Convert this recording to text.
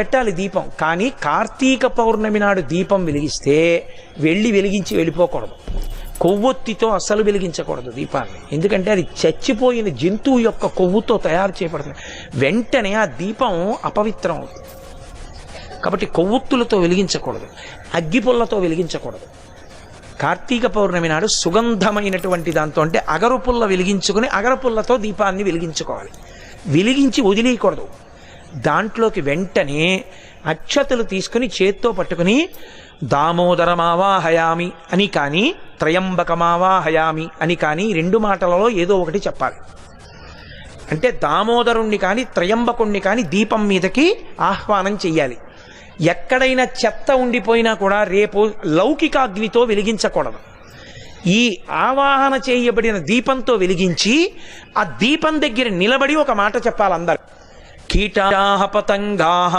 పెట్టాలి దీపం. కానీ కార్తీక పౌర్ణమి నాడు దీపం వెలిగిస్తే వెలిగించి వెళ్ళిపోకూడదు. కొవ్వొత్తితో అస్సలు వెలిగించకూడదు దీపాన్ని. ఎందుకంటే అది చచ్చిపోయిన జంతువు యొక్క కొవ్వుతో తయారు చేయబడుతుంది. వెంటనే ఆ దీపం అపవిత్రం అవుతుంది. కాబట్టి కొవ్వొత్తులతో వెలిగించకూడదు, అగ్గిపుల్లతో వెలిగించకూడదు. కార్తీక పౌర్ణమి నాడు సుగంధమైనటువంటి దాంతో, అంటే అగరుపుల్ల వెలిగించుకుని అగరపుల్లతో దీపాన్ని వెలిగించుకోవాలి. వెలిగించి వదిలేయకూడదు. దాంట్లోకి వెంటనే అక్షతలు తీసుకుని చేత్తో పట్టుకుని దామోదరమావాహయామి అని కానీ త్రయంబకమావాహయామి అని కానీ 2 మాటలలో ఏదో ఒకటి చెప్పాలి. అంటే దామోదరుణ్ణి కానీ త్రయంబకుణ్ణి కానీ దీపం మీదకి ఆహ్వానం చెయ్యాలి. ఎక్కడైనా చెత్త ఉండిపోయినా కూడా రేపు లౌకికాగ్నితో వెలిగించకూడదు. ఈ ఆవాహన చేయబడిన దీపంతో వెలిగించి ఆ దీపం దగ్గర నిలబడి ఒక మాట చెప్పాలి అందరు. కీటాః పతంగాః